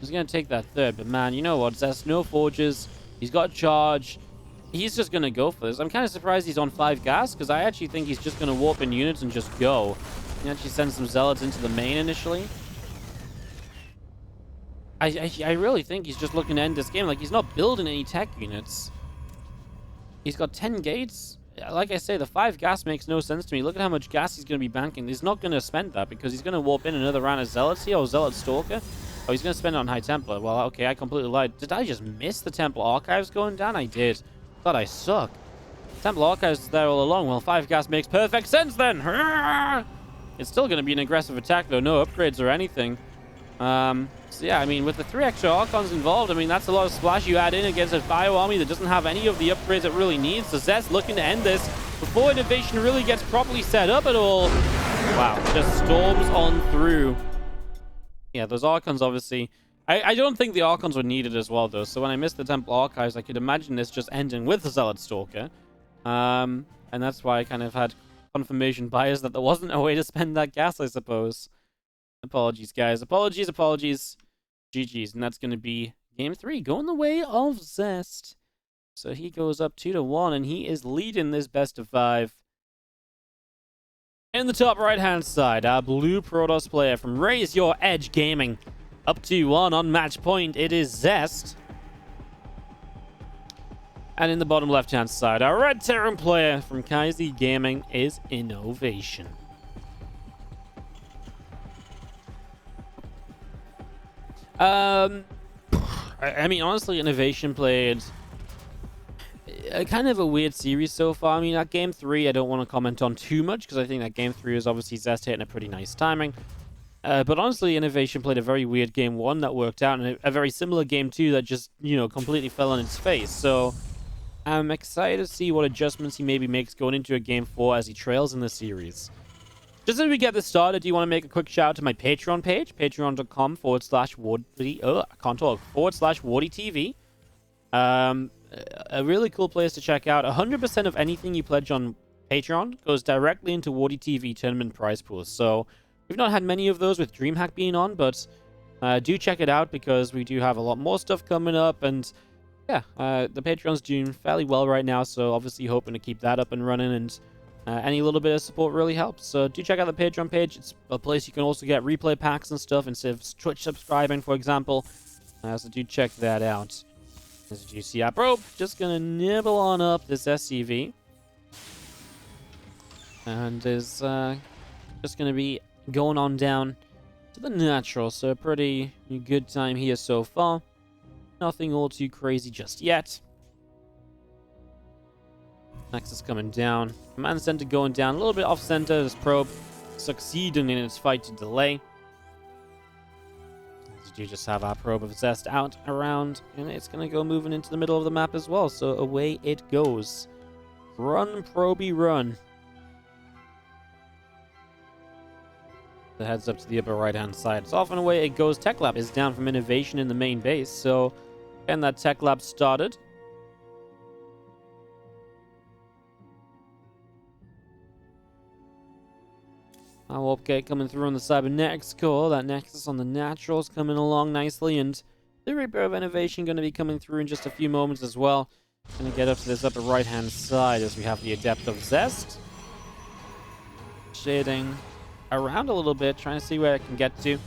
he's going to take that third. But man, you know what? Zest, no forges. He's got charge. He's just going to go for this. I'm kind of surprised he's on 5 gas, because I actually think he's just going to warp in units and just go. He actually sends some zealots into the main initially. I really think he's just looking to end this game. Like, he's not building any tech units. He's got 10 gates. Like I say, the 5 gas makes no sense to me. Look at how much gas he's going to be banking. He's not going to spend that because he's going to warp in another round of zealots here, or zealot stalker. Oh, he's going to spend it on High Templar. Well, okay, I completely lied. Did I just miss the Temple Archives going down? I did. Thought I suck. Temple Archives is there all along. Well, 5 gas makes perfect sense then. It's still going to be an aggressive attack, though. No upgrades or anything. So yeah, I mean, with the 3 extra Archons involved, I mean, that's a lot of splash you add in against a bio army that doesn't have any of the upgrades it really needs. So Zest looking to end this before INnoVation really gets properly set up at all. Wow, just storms on through. Yeah, those Archons, obviously. I don't think the Archons were needed as well, though. So when I missed the Temple Archives, I could imagine this just ending with the Zealot Stalker. And that's why I kind of had confirmation bias that there wasn't a way to spend that gas, I suppose. Apologies, guys. Apologies. GG's. And that's going to be game 3, going the way of Zest. So he goes up 2-1, and he is leading this best of 5. In the top right-hand side, our blue Protoss player from Raise Your Edge Gaming. Up 2-1 on match point, it is Zest. And in the bottom left-hand side, our red Terran player from Kaizi Gaming is INnoVation. I mean, honestly, INnoVation played kind of a weird series so far. I mean, at Game 3, I don't want to comment on too much, because I think that Game 3 is obviously Zest hitting a pretty nice timing. But honestly, INnoVation played a very weird Game 1 that worked out, and a very similar Game 2 that just, you know, completely fell on its face. So I'm excited to see what adjustments he maybe makes going into a Game 4 as he trails in the series. Just as we get this started, do you want to make a quick shout out to my Patreon page, patreon.com/WardiTV. A really cool place to check out. 100% of anything you pledge on Patreon goes directly into WardiTV tournament prize pools. So we've not had many of those with DreamHack being on, but do check it out because we do have a lot more stuff coming up. And yeah, the Patreon's doing fairly well right now, so obviously hoping to keep that up and running, and any little bit of support really helps. So do check out the Patreon page. It's a place you can also get replay packs and stuff instead of Twitch subscribing, for example. So do check that out. As you see, our probe just gonna nibble on up this SCV, and is just gonna be going on down to the natural. So a pretty good time here so far. Nothing all too crazy just yet. Nexus coming down. Command center going down a little bit off center. This probe succeeding in its fight to delay. As you just have our probe of Zest out around, and it's going to go moving into the middle of the map as well. So away it goes. Run, probey, run. The heads up to the upper right hand side. It's off and away it goes. Tech Lab is down from INnoVation in the main base. So again, that Tech Lab started. Our warp gate coming through on the cybernetics core. That Nexus on the naturals coming along nicely. And the Reaper of INnoVation going to be coming through in just a few moments as well. Going to get up to this upper right hand side as we have the Adept of Zest. Shading around a little bit, trying to see where it can get to.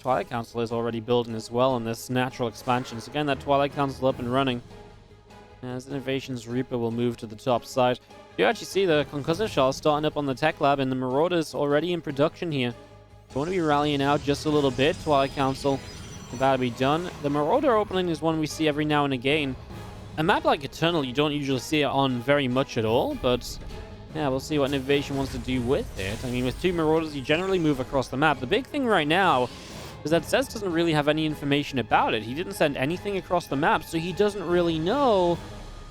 Twilight Council is already building as well on this natural expansion. So again, that Twilight Council up and running. As INnoVation's Reaper will move to the top side. You actually see the Concussive Shell starting up on the Tech Lab, and the Marauders already in production here. Going to be rallying out just a little bit. Twilight Council about to be done. The Marauder opening is one we see every now and again. A map like Eternal, you don't usually see it on very much at all, but yeah, we'll see what INnoVation wants to do with it. I mean, with 2 Marauders, you generally move across the map. The big thing right now is that Zest doesn't really have any information about it. He didn't send anything across the map, so he doesn't really know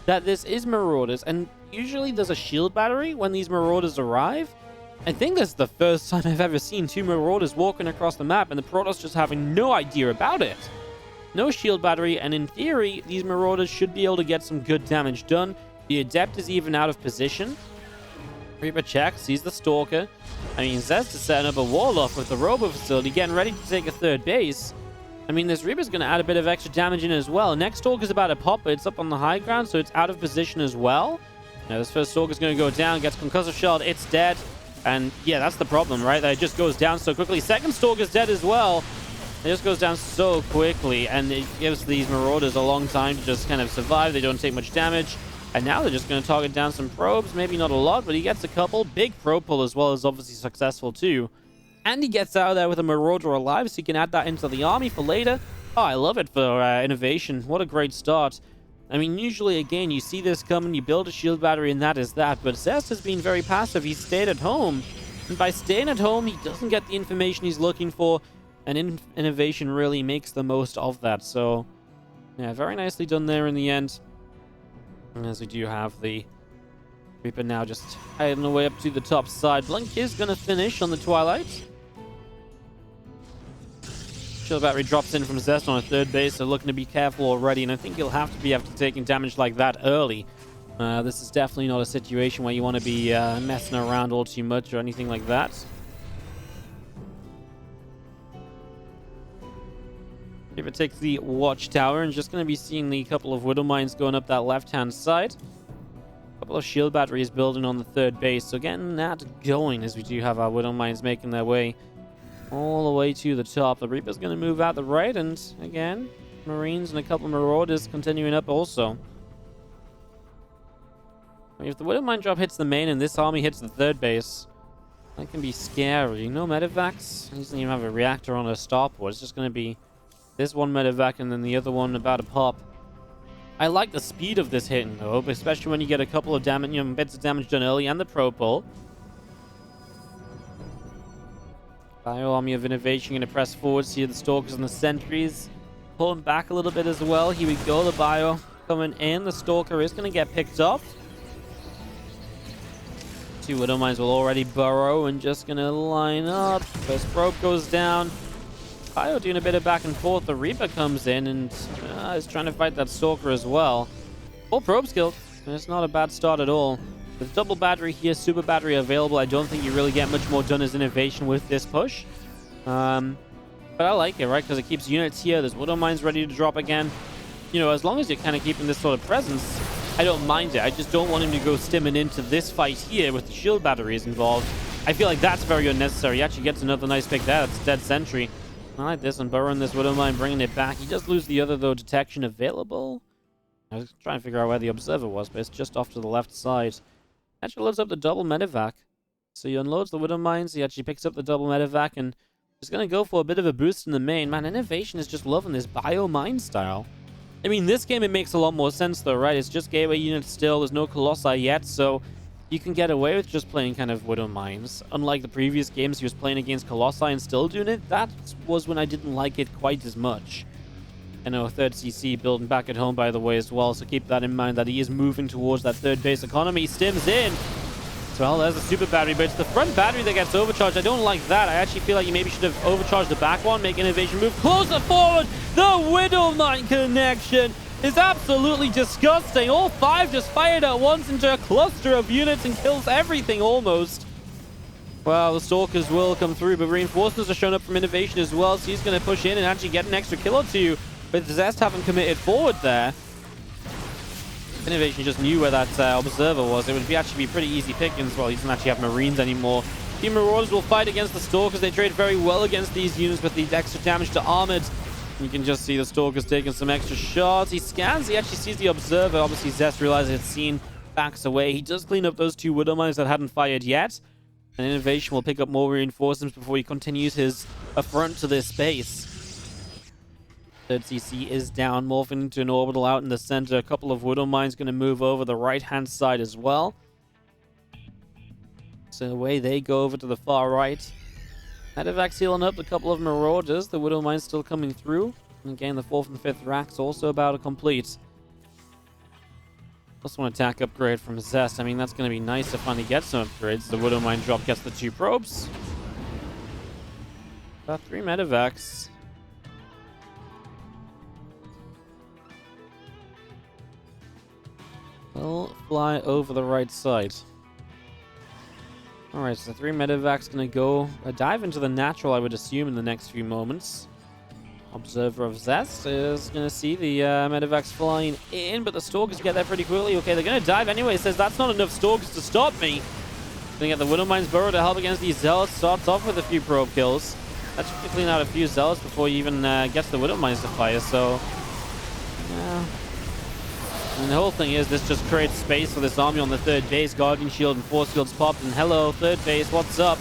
that this is Marauders. And usually there's a shield battery when these Marauders arrive. I think this is the first time I've ever seen 2 Marauders walking across the map and the Protoss just having no idea about it. no shield battery, and in theory, these Marauders should be able to get some good damage done. The Adept is even out of position. Reaper checks, sees the Stalker. I mean, Zest is setting up a wall off with the Robo Facility, getting ready to take a third base. I mean, this Reaper's going to add a bit of extra damage in as well. Next Stalker's about to pop, but it's up on the high ground, so it's out of position as well. Now, this first Stalker's going to go down, gets Concussive Shot, it's dead. And yeah, that's the problem, right? That it just goes down so quickly. Second Stalker's dead as well. It just goes down so quickly, and it gives these Marauders a long time to just kind of survive. They don't take much damage. And now they're just going to target down some probes. Maybe not a lot, but he gets a couple. Big probe pull as well is obviously successful too. And he gets out of there with a Marauder alive, so he can add that into the army for later. Oh, I love it for INnoVation. What a great start. I mean, usually, again, you see this coming, you build a shield battery, and that is that. But Zest has been very passive. He stayed at home. And by staying at home, he doesn't get the information he's looking for. And INnoVation really makes the most of that. So, yeah, very nicely done there in the end. And as we do have the Reaper now just heading the way up to the top side. Blink is going to finish on the Twilight. Shield battery drops in from Zest on a third base, so looking to be careful already, and I think you'll have to be after taking damage like that early. This is definitely not a situation where you want to be messing around all too much or anything like that. Reaper takes the Watchtower and just going to be seeing the couple of Widow Mines going up that left-hand side. A couple of shield batteries building on the third base, so getting that going as we do have our Widow Mines making their way all the way to the top. The Reaper's going to move out the right, and again, Marines and a couple of Marauders continuing up also. I mean, if the Widow Mine drop hits the main and this army hits the third base, that can be scary. No medevacs. He doesn't even have a reactor on a starport. It's just going to be this one medevac and then the other one about to pop. I like the speed of this hitting, though, especially when you get a couple of damage, bits of damage done early and the pro pull. Bio Army of INnoVation going to press forward. See the Stalkers and the Sentries pulling back a little bit as well. Here we go. The Bio coming in. The Stalker is going to get picked off. Two Widow Mines will already burrow and just going to line up. First probe goes down. Bio doing a bit of back and forth. The Reaper comes in and is trying to fight that Stalker as well. Full probe skill. It's not a bad start at all. With double battery here, super battery available, I don't think you really get much more done as INnoVation with this push. But I like it, right? Because it keeps units here. There's Widow Mines ready to drop again. You know, as long as you're kind of keeping this sort of presence, I don't mind it. I just don't want him to go stimming into this fight here with the shield batteries involved. I feel like that's very unnecessary. He actually gets another nice pick there. That's dead sentry. I like this one. Burrowing this Widow Mine, bringing it back. He does lose the other, though. Detection available. I was trying to figure out where the Observer was, but it's just off to the left side. Actually loads up the double medevac. So he unloads the Widow Mines. He actually picks up the double medevac and is going to go for a bit of a boost in the main. Man, INnoVation is just loving this bio mine style. I mean, this game, it makes a lot more sense, though, right? It's just gateway units still. There's no Colossi yet, so you can get away with just playing kind of Widow Mines. Unlike the previous games, he was playing against Colossi and still doing it. That was when I didn't like it quite as much. I know, third CC building back at home, by the way, as well, so keep that in mind that he is moving towards that third base economy. Stims in. So, well, there's a super battery, but it's the front battery that gets overcharged. I don't like that. I actually feel like you maybe should have overcharged the back one, make INnoVation move closer forward. The Widow Mine connection is absolutely disgusting. All five just fired at once into a cluster of units and kills everything almost. Well, the Stalkers will come through, but reinforcements are showing up from INnoVation as well, so he's going to push in and actually get an extra kill or two. But Zest haven't committed forward there. INnoVation just knew where that Observer was. It would actually be pretty easy pickings. Well, he doesn't actually have Marines anymore. Team Marauders will fight against the Stalkers. They trade very well against these units with the extra damage to Armored. You can just see the Stalkers taking some extra shots. He scans. He actually sees the Observer. Obviously, Zest realizes it's seen, backs away. He does clean up those two Widow Mines that hadn't fired yet. And INnoVation will pick up more reinforcements before he continues his affront to this base. Third CC is down, morphing into an orbital out in the center. A couple of Widow Mines going to move over the right-hand side as well. So away they go over to the far right. Medevac healing up a couple of Marauders. The Widow Mines still coming through. And again, the 4th and 5th racks also about to complete. Plus one attack upgrade from Zest. I mean, that's going to be nice to finally get some upgrades. The Widow Mine drop gets the 2 probes. About 3 Medevacs. will fly over the right side. Alright, so 3 medevacs gonna go dive into the natural, I would assume, in the next few moments. Observer of Zest is gonna see the medevacs flying in, but the stalkers get there pretty quickly. Okay, they're gonna dive anyway. Says that's not enough stalkers to stop me. Gonna get the Widowmine's Burrow to help against these zealots. Starts off with a few probe kills. That should clean out a few zealots before he even gets the Widowmines to fire, so... yeah. And the whole thing is, this just creates space for this army on the third base. Guardian Shield and Force Fields popped, and hello, third base, what's up?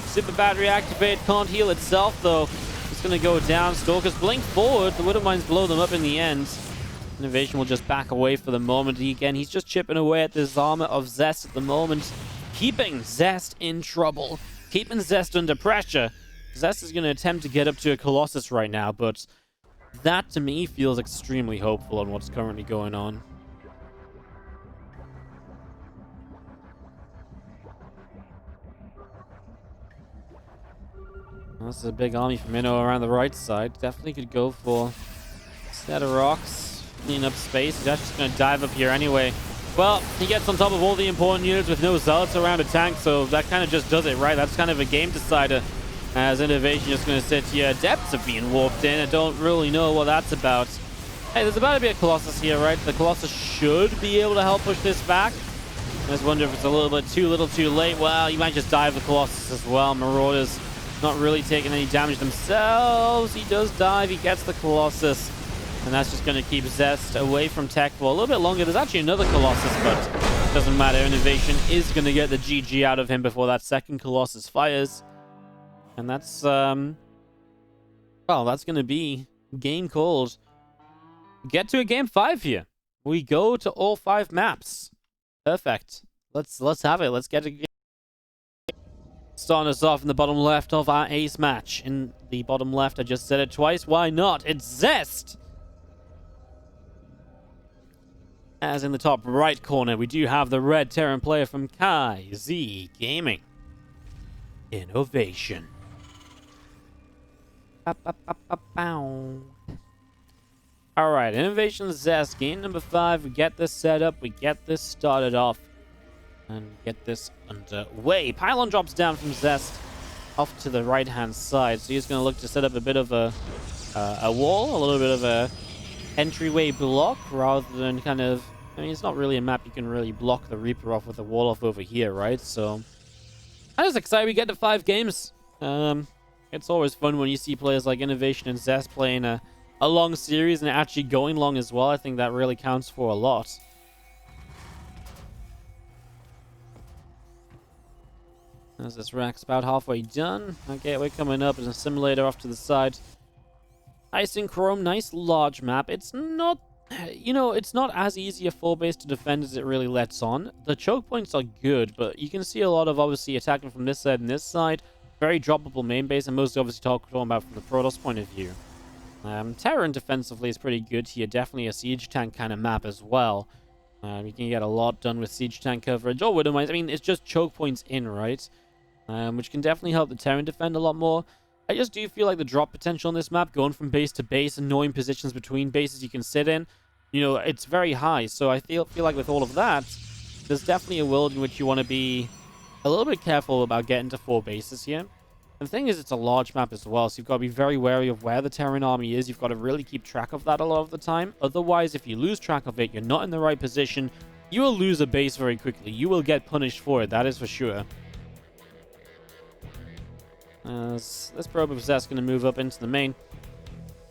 Super Battery activated, can't heal itself, though. It's gonna go down. Stalkers blink forward. The Widowmines blow them up in the end. INnoVation will just back away for the moment. Again, he's just chipping away at this armor of Zest at the moment. Keeping Zest in trouble. Keeping Zest under pressure. Zest is gonna attempt to get up to a Colossus right now, but that, to me, feels extremely hopeful on what's currently going on. This is a big army from Inno around the right side. Definitely could go for a set of rocks. Clean up space. He's actually just going to dive up here anyway. Well, he gets on top of all the important units with no zealots around a tank, so that kind of just does it, right? That's kind of a game decider. As INnoVation just going to sit here. Depths are being warped in. I don't really know what that's about. Hey, there's about to be a Colossus here, right? The Colossus should be able to help push this back. I just wonder if it's a little bit too little too late. Well, you might just dive the Colossus as well. Marauders not really taking any damage themselves. He does dive. He gets the Colossus. And that's just going to keep Zest away from tech for a little bit longer. There's actually another Colossus, but it doesn't matter. INnoVation is going to get the GG out of him before that second Colossus fires. And that's, well, that's going to be game called. Get to a game 5 here. We go to all 5 maps. Perfect. Let's have it. Let's get a game. Starting us off in the bottom left of our ace match. In the bottom left, I just said it twice. Why not? It's Zest! As in the top right corner, we do have the red Terran player from Kai Z Gaming. INnoVation. Alright, INnoVation Zest, game number 5. We get this set up, we get this started off, and get this underway. Pylon drops down from Zest off to the right-hand side, so he's going to look to set up a bit of a wall, a little bit of a entryway block, rather than kind of... I mean, it's not really a map you can really block the Reaper off with a wall off over here, right? So, I'm just excited we get to 5 games. It's always fun when you see players like INnoVation and Zest playing a long series and actually going long as well. I think that really counts for a lot. As this rack's about halfway done. Okay, we're coming up as a simulator off to the side. Ice and Chrome, nice large map. It's not, you know, it's not as easy a 4-base to defend as it really lets on. The choke points are good, but you can see a lot of obviously attacking from this side and this side. Very droppable main base, and most obviously talking about from the Protoss point of view. Terran defensively is pretty good here. Definitely a siege tank kind of map as well. You can get a lot done with siege tank coverage or Widowmines. I mean, it's just choke points in, right? Which can definitely help the Terran defend a lot more. I just do feel like the drop potential on this map, going from base to base, annoying positions between bases you can sit in, you know, it's very high. So I feel like with all of that, there's definitely a world in which you want to be a little bit careful about getting to 4 bases here. And the thing is, it's a large map as well, so you've got to be very wary of where the Terran army is. You've got to really keep track of that a lot of the time. Otherwise, if you lose track of it, you're not in the right position, you will lose a base very quickly. You will get punished for it, that is for sure. This probe of Zest going to move up into the main.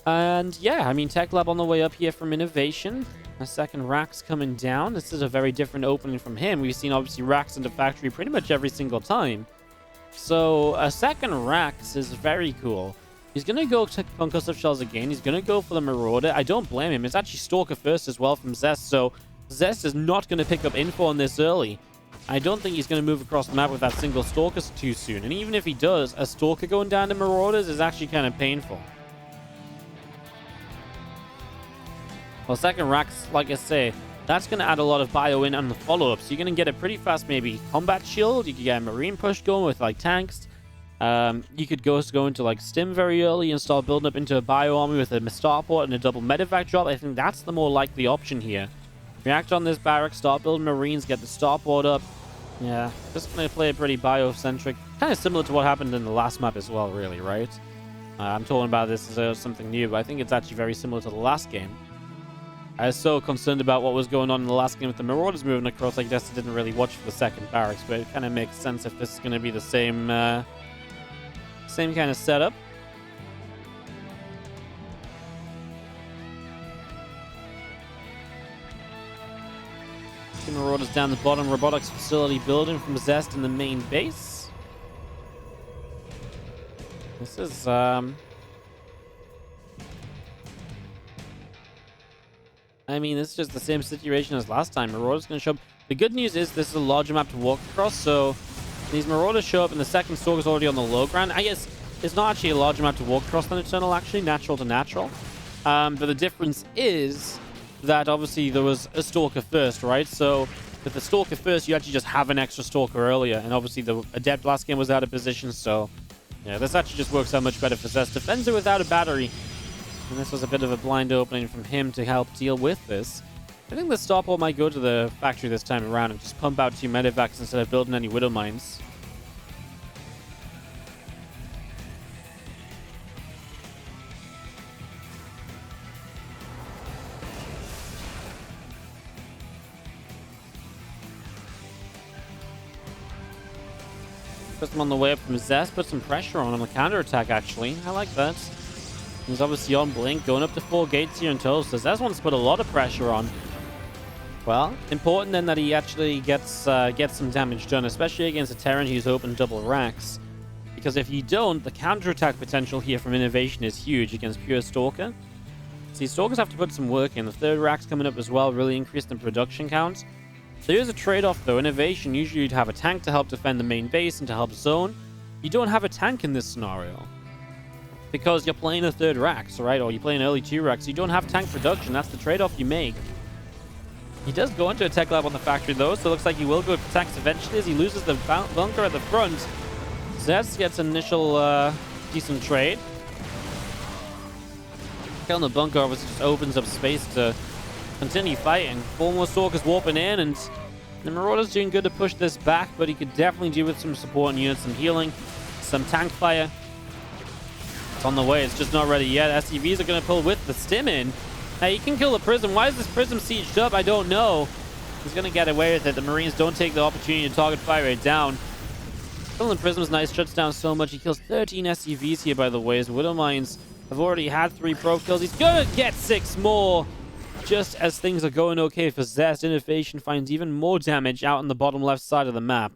And yeah, I mean, Tech Lab on the way up here from INnoVation. A second Rax coming down. This is a very different opening from him. We've seen, obviously, Rax into factory pretty much every single time. So, a second Rax is very cool. He's going to go to Concussive Shells again. He's going to go for the Marauder. I don't blame him. It's actually Stalker first as well from Zest. So, Zest is not going to pick up info on this early. I don't think he's going to move across the map with that single Stalker too soon. And even if he does, a Stalker going down to Marauders is actually kind of painful. Well, second Rax, like I say, that's going to add a lot of bio in on the follow-up. So you're going to get a pretty fast maybe combat shield. You could get a marine push going with like tanks. You could go into like stim very early and start building up into a bio army with a starport and a double medevac drop. I think that's the more likely option here. React on this barrack, start building Marines, get the starport up. Yeah, just going to play it pretty biocentric. Kind of similar to what happened in the last map as well, really, right? I'm talking about this as something new, but I think it's actually very similar to the last game. I was so concerned about what was going on in the last game with the Marauders moving across, I guess I didn't really watch for the second barracks, but it kind of makes sense if this is going to be the same kind of setup. Two Marauders down the bottom, robotics facility building from Zest in the main base. This is I mean, it's just the same situation as last time. Marauders going to show up. The good news is this is a larger map to walk across, so these Marauders show up and the second Stalker's already on the low ground. I guess it's not actually a larger map to walk across than Eternal, actually, natural to natural. But the difference is that obviously there was a Stalker first, right? So with the Stalker first, you actually just have an extra Stalker earlier, and obviously the Adept last game was out of position, so yeah, this actually just works out much better for Zest. Defends it without a battery. And this was a bit of a blind opening from him to help deal with this. I think the starport might go to the factory this time around and just pump out 2 medevacs instead of building any Widow Mines. Put them on the way up from Zest, put some pressure on the counterattack, actually. I like that. He's obviously on Blink, going up to 4 gates here in total, so Zest wants to put a lot of pressure on. Well, important then that he actually gets some damage done, especially against a Terran who's open double racks. Because if you don't, the counterattack potential here from INnoVation is huge against pure Stalker. See, Stalkers have to put some work in. The third rack's coming up as well, really increased in production count. There is a trade-off though. INnoVation, usually you'd have a tank to help defend the main base and to help zone. You don't have a tank in this scenario. Because you're playing a third racks, right? Or you're playing early 2 racks. You don't have tank production. That's the trade-off you make. He does go into a tech lab on the factory though, so it looks like he will go to tanks eventually as he loses the bunker at the front. Zest gets an initial decent trade. Killing the bunker obviously just opens up space to continue fighting. 4 more Stalkers warping in, and the Marauder's doing good to push this back, but he could definitely do with some support units, some healing, some tank fire. It's on the way. It's just not ready yet. SCVs are going to pull with the stim in. Now, he can kill the Prism. Why is this Prism sieged up? I don't know. He's going to get away with it. The Marines don't take the opportunity to target fire it down. Killing the Prism's nice. Shuts down so much. He kills 13 SCVs here, by the way. His Widow Mines have already had 3 probe kills. He's going to get 6 more. Just as things are going okay for Zest, INnoVation finds even more damage out on the bottom left side of the map.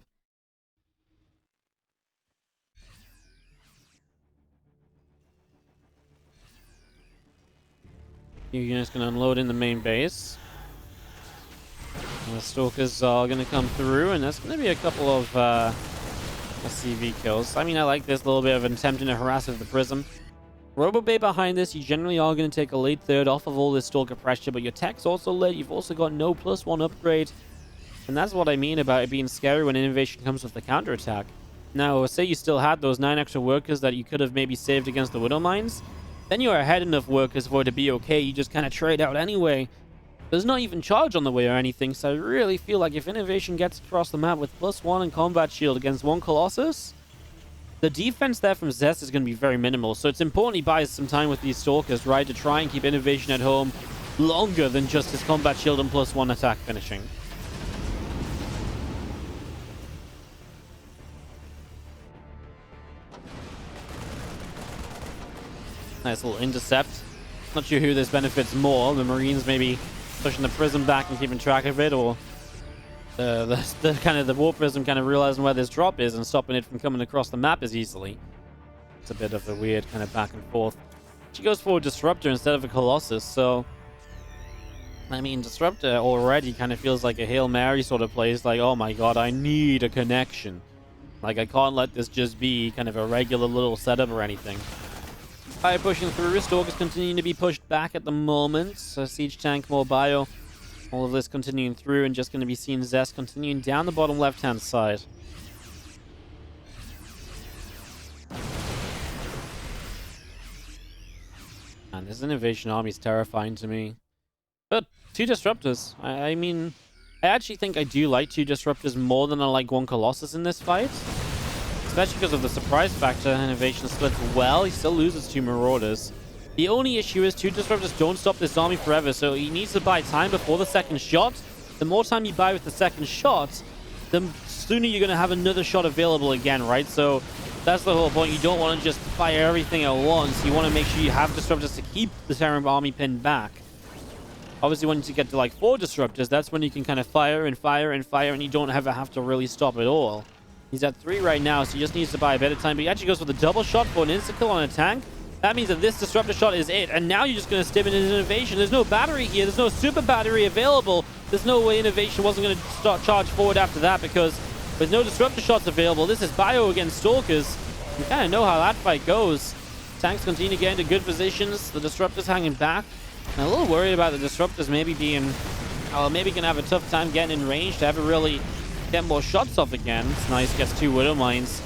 Few units going to unload in the main base. And the Stalkers are going to come through, and there's going to be a couple of SCV kills. I mean, I like this little bit of an attempting to harass with the Prism. RoboBay behind this, you generally are going to take a late third off of all this Stalker pressure, but your tech's also late. You've also got no +1 upgrade. And that's what I mean about it being scary when INnoVation comes with the counterattack. Now, say you still had those 9 extra workers that you could have maybe saved against the Widow Mines. Then you're ahead enough workers for it to be okay. You just kind of trade out anyway. There's not even charge on the way or anything, so I really feel like if INnoVation gets across the map with +1 and combat shield against 1 Colossus, the defense there from Zest is going to be very minimal. So it's important he buys some time with these Stalkers, right, to try and keep INnoVation at home longer than just his combat shield and +1 attack finishing. Nice little intercept. Not sure who this benefits more. The Marines maybe pushing the Prism back and keeping track of it, or the kind of the War Prism kind of realizing where this drop is and stopping it from coming across the map as easily. It's a bit of a weird kind of back and forth. She goes for a Disruptor instead of a Colossus, so I mean, Disruptor already kind of feels like a Hail Mary sort of plays, like, oh my god, I need a connection. Like, I can't let this just be kind of a regular little setup or anything. Fire pushing through. Stalkers continuing to be pushed back at the moment. So Siege Tank, more bio. All of this continuing through, and just going to be seeing Zest continuing down the bottom left-hand side. And this INnoVation army is terrifying to me. But 2 Disruptors. I mean, I actually think I do like 2 Disruptors more than I like 1 Colossus in this fight. Especially because of the surprise factor. INnoVation splits well. He still loses 2 Marauders. The only issue is 2 Disruptors don't stop this army forever, so he needs to buy time before the second shot. The more time you buy with the second shot, the sooner you're going to have another shot available again, right? So that's the whole point. You don't want to just fire everything at once. You want to make sure you have Disruptors to keep the Terran army pinned back. Obviously, once you get to like 4 Disruptors, that's when you can kind of fire and fire and fire, and you don't ever have to really stop at all. He's at 3 right now, so he just needs to buy a bit of time. But he actually goes for the double shot for an insta-kill on a tank. That means that this Disruptor shot is it. And now you're just going to stim in his INnoVation. There's no battery here. There's no super battery available. There's no way INnoVation wasn't going to start charge forward after that, because with no Disruptor shots available, this is Bio against Stalkers. You kind of know how that fight goes. Tanks continue to get into good positions. The Disruptors hanging back. I'm a little worried about the Disruptors maybe being... maybe going to have a tough time getting in range to ever really get more shots off again. It's nice. Gets 2 Widow Mines.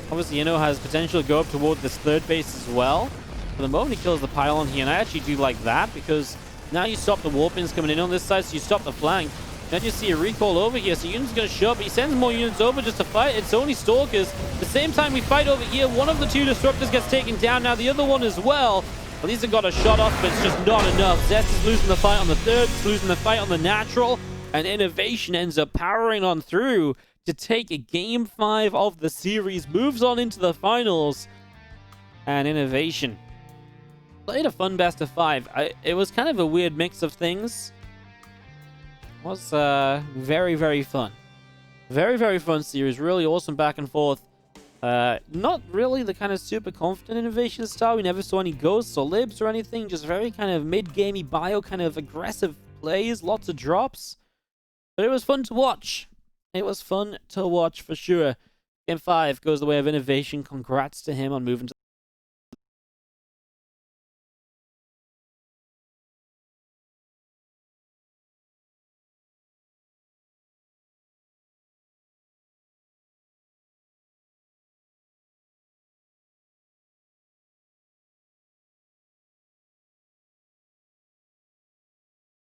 Obviously, has potential to go up toward this 3rd base as well. For the moment, he kills the pylon here, and I actually do like that, because now you stop the warpins coming in on this side, so you stop the flank. Then you see a recall over here, so units going to show up. He sends more units over just to fight. It's only Stalkers. The same time we fight over here, one of the 2 Disruptors gets taken down. Now the other one as well. Well, these have got a shot off, but it's just not enough. Zest is losing the fight on the 3rd. It's losing the fight on the natural. And INnoVation ends up powering on through to take a Game 5 of the series. Moves on into the finals. And INnoVation played a fun best of 5. It was kind of a weird mix of things. It was very, very fun. Very, very fun series. Really awesome back and forth. Not really the kind of super confident INnoVation style. We never saw any ghosts or libs or anything. Just very kind of mid-gamey bio, kind of aggressive plays. Lots of drops. But it was fun to watch. It was fun to watch for sure. Game 5 goes the way of INnoVation. Congrats to him on moving to